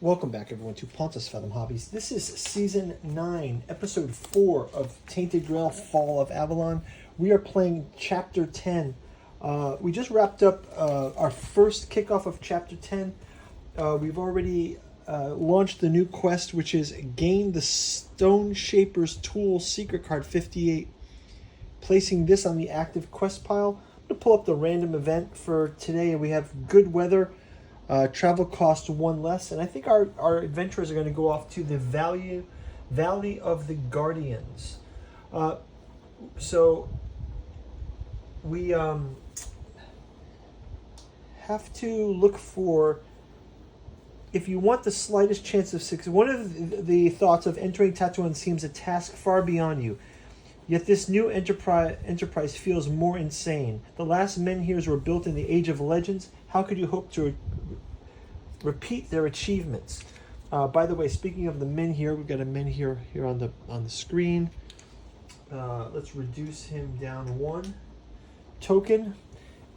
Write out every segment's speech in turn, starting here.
Welcome back, everyone, to Pontus Fathom Hobbies. This is Season 9, Episode 4 of Tainted Grail, Fall of Avalon. We are playing Chapter 10. We just wrapped up our first kickoff of Chapter 10. We've already launched the new quest, which is Gain the Stoneshaper's Tool Secret Card 58. Placing this on the active quest pile. I'm going to pull up the random event for today, and we have good weather. Travel costs 1 less, and I think our adventurers are going to go off to the Valley of the Guardians. So we have to look for, if you want the slightest chance of success. One of the thoughts of entering Tatooine seems a task far beyond you. Yet this new enterprise feels more insane. The last Menhirs were built in the Age of Legends. How could you hope to repeat their achievements? By the way, speaking of the Menhir, we've got a Menhir here on the screen. Let's reduce him down 1 token,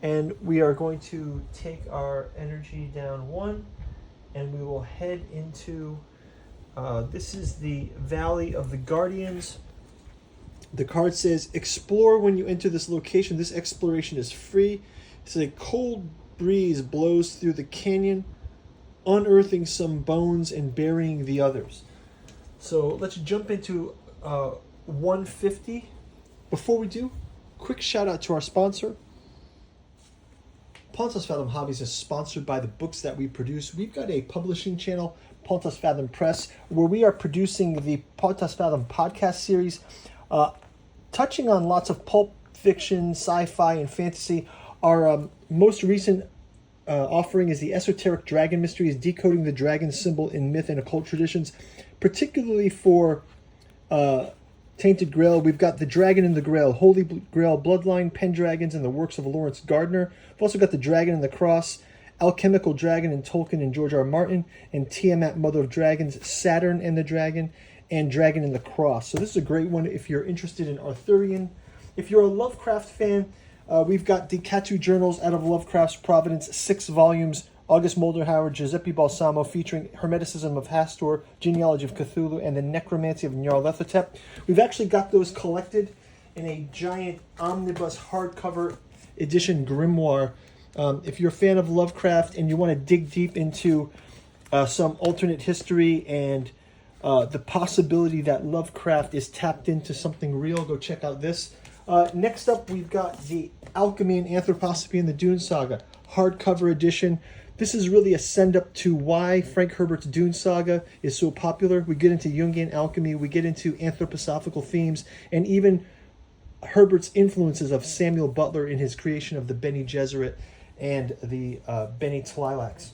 and we are going to take our energy down 1, and we will head into. This is the Valley of the Guardians. The card says, explore when you enter this location. This exploration is free. It says a cold breeze blows through the canyon, unearthing some bones and burying the others. So let's jump into 150. Before we do, quick shout out to our sponsor. Pontus Fathom Hobbies is sponsored by the books that we produce. We've got a publishing channel, Pontus Fathom Press, where we are producing the Pontus Fathom podcast series, touching on lots of pulp fiction, sci-fi, and fantasy. Our most recent offering is the Esoteric Dragon Mysteries, decoding the dragon symbol in myth and occult traditions, particularly for Tainted Grail. We've got the Dragon in the Grail, Holy Grail Bloodline, Pendragons, and the works of Lawrence Gardner. We've also got the Dragon and the Cross, Alchemical Dragon in Tolkien and George R. Martin, and Tiamat, Mother of Dragons, Saturn and the Dragon, and Dragon and the Cross. So this is a great one if you're interested in Arthurian. If you're a Lovecraft fan, we've got the Katu Journals out of Lovecraft's Providence, 6 volumes, August Molderhauer, Giuseppe Balsamo, featuring Hermeticism of Hastur, Genealogy of Cthulhu, and the Necromancy of Nyarlathotep. We've actually got those collected in a giant omnibus hardcover edition grimoire. If you're a fan of Lovecraft and you want to dig deep into some alternate history and the possibility that Lovecraft is tapped into something real, go check out this. Next up, we've got the Alchemy and Anthroposophy in the Dune Saga, hardcover edition. This is really a send-up to why Frank Herbert's Dune Saga is so popular. We get into Jungian alchemy, we get into anthroposophical themes, and even Herbert's influences of Samuel Butler in his creation of the Bene Gesserit and the Bene Tleilax.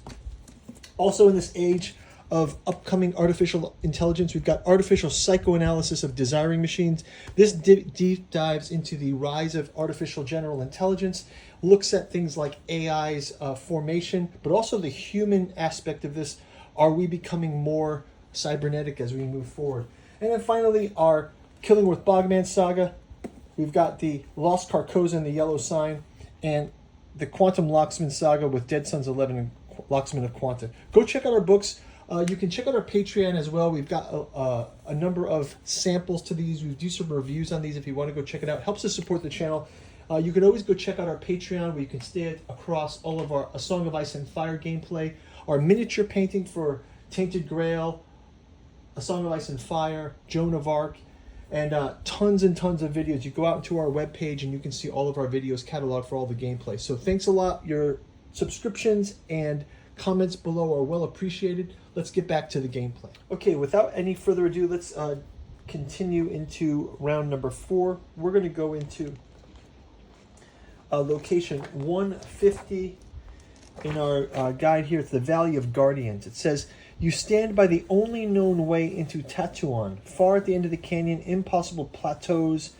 Also in this age of upcoming artificial intelligence, we've got Artificial Psychoanalysis of Desiring Machines. This deep dives into the rise of artificial general intelligence, looks at things like AI's formation, but also the human aspect of this. Are we becoming more cybernetic as we move forward? And then finally, our Killingworth Bogman saga. We've got the Lost Carcosa and the Yellow Sign, and the Quantum Locksmith saga with Dead Sons 11 and Locksmith of Quanta. Go check out our books. You can check out our Patreon as well. We've got a number of samples to these. We do some reviews on these if you want to go check it out. Helps us support the channel. You can always go check out our Patreon, where you can stay across all of our A Song of Ice and Fire gameplay, our miniature painting for Tainted Grail, A Song of Ice and Fire, Joan of Arc, and tons and tons of videos. You go out to our webpage and you can see all of our videos cataloged for all the gameplay. So thanks a lot. Your subscriptions and comments below are well appreciated. Let's get back to the gameplay. Okay, without any further ado, let's continue into round number 4. We're going to go into location 150 in our guide here. It's the Valley of Guardians. It says, you stand by the only known way into Tatooine. Far at the end of the canyon, impossible plateaus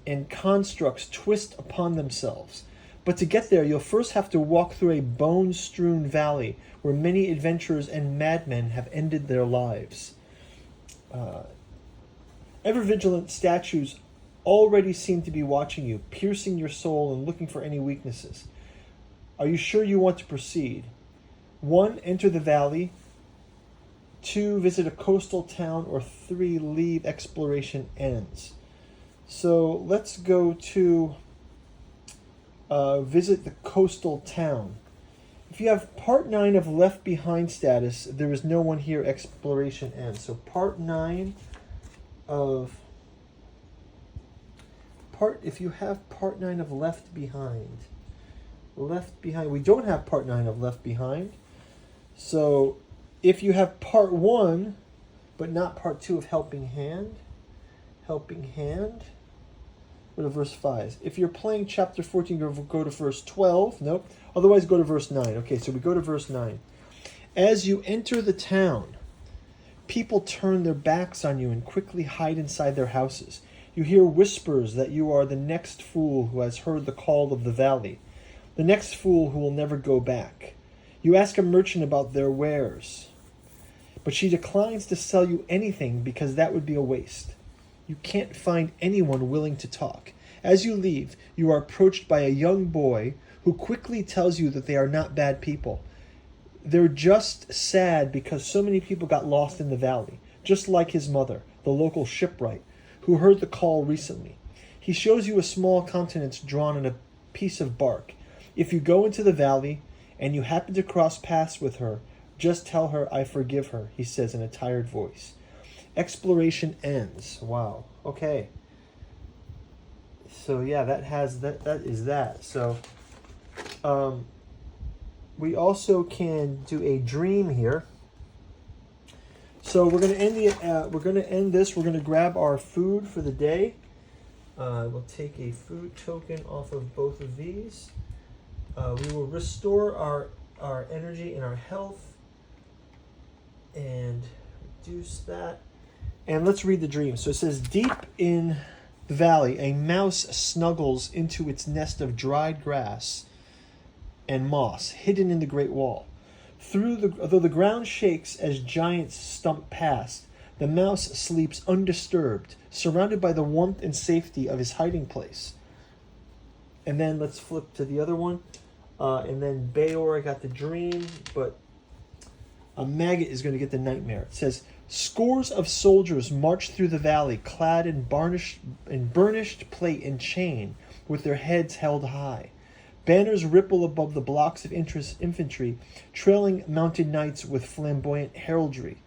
and constructs twist upon themselves. But to get there, you'll first have to walk through a bone-strewn valley where many adventurers and madmen have ended their lives. Ever-vigilant statues already seem to be watching you, piercing your soul and looking for any weaknesses. Are you sure you want to proceed? 1, enter the valley. 2, visit a coastal town, or 3, leave, exploration ends. So let's go to visit the coastal town. If you have part 9 of Left Behind status, there is no one here, exploration ends. So part 9 of if you have part 9 of Left Behind, we don't have part 9 of Left Behind. So if you have part 1, but not part 2 of Helping Hand, go to verse 5. If you're playing chapter 14, go to verse 12. Nope. Otherwise, go to verse 9. Okay, so we go to verse 9. As you enter the town, people turn their backs on you and quickly hide inside their houses. You hear whispers that you are the next fool who has heard the call of the valley, the next fool who will never go back. You ask a merchant about their wares, but she declines to sell you anything because that would be a waste. You can't find anyone willing to talk. As you leave, you are approached by a young boy who quickly tells you that they are not bad people. They're just sad because so many people got lost in the valley, just like his mother, the local shipwright, who heard the call recently. He shows you a small countenance drawn on a piece of bark. If you go into the valley and you happen to cross paths with her, just tell her I forgive her, he says in a tired voice. Exploration ends. Wow. Okay. So yeah, that is that. So we also can do a dream here. So we're going to end this. We're going to grab our food for the day. We'll take a food token off of both of these. We will restore our energy and our health and reduce that. And let's read the dream. So it says, deep in the valley, a mouse snuggles into its nest of dried grass and moss, hidden in the great wall. Though the ground shakes as giants stump past, the mouse sleeps undisturbed, surrounded by the warmth and safety of his hiding place. And then let's flip to the other one. And then Bayor, I got the dream, but a maggot is going to get the nightmare. It says, scores of soldiers march through the valley, clad in burnished plate and chain, with their heads held high. Banners ripple above the blocks of infantry, trailing mounted knights with flamboyant heraldry.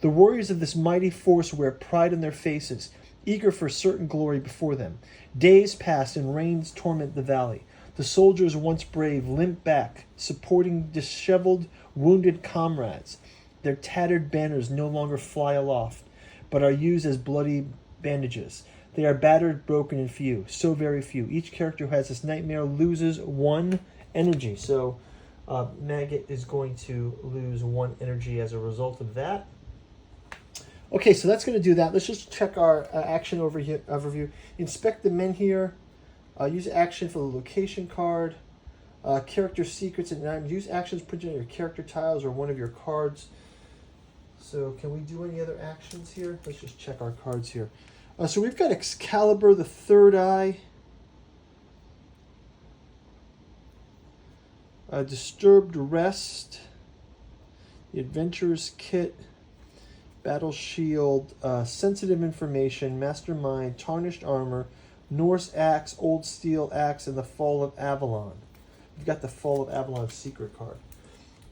The warriors of this mighty force wear pride on their faces, eager for certain glory before them. Days pass and rains torment the valley. The soldiers, once brave, limp back, supporting disheveled, wounded comrades. Their tattered banners no longer fly aloft, but are used as bloody bandages. They are battered, broken, and few. So very few. Each character who has this nightmare loses 1 energy. So Maggot is going to lose 1 energy as a result of that. Okay, so that's going to do that. Let's just check our action overview. Inspect the Menhir. Use action for the location card. Character secrets and items. Use actions printed on your character tiles or one of your cards. So can we do any other actions here? Let's just check our cards here. So we've got Excalibur, the Third Eye. Disturbed Rest. The Adventurer's Kit. Battle Shield. Sensitive Information. Mastermind. Tarnished Armor. Norse Axe. Old Steel Axe. And the Fall of Avalon. We've got the Fall of Avalon secret card.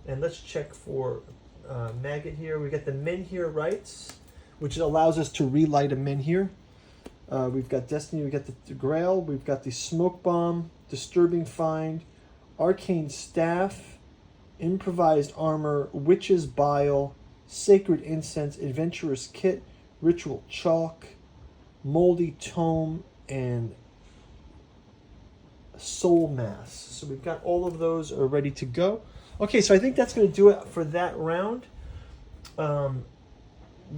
And let's check for Maggot here. We got the Menhir Rights, which allows us to relight a Menhir. We've got Destiny, we've got the Grail, we've got the Smoke Bomb, Disturbing Find, Arcane Staff, Improvised Armor, Witch's Bile, Sacred Incense, Adventurer's Kit, Ritual Chalk, Moldy Tome, and Soul Mass. So we've got all of those are ready to go. Okay, so I think that's going to do it for that round.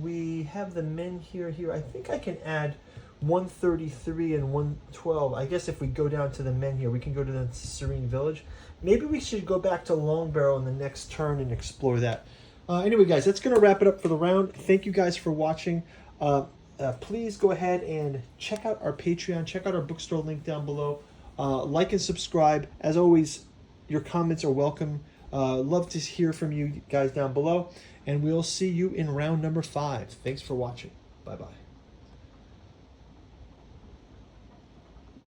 We have the Menhir here. I think I can add 133 and 112. I guess if we go down to the Menhir, we can go to the Serene Village. Maybe we should go back to Long Barrow in the next turn and explore that. Anyway, guys, that's going to wrap it up for the round. Thank you guys for watching. Please go ahead and check out our Patreon. Check out our bookstore link down below. Like and subscribe. As always, your comments are welcome. Love to hear from you guys down below, and we'll see you in round number 5. Thanks for watching. Bye-bye.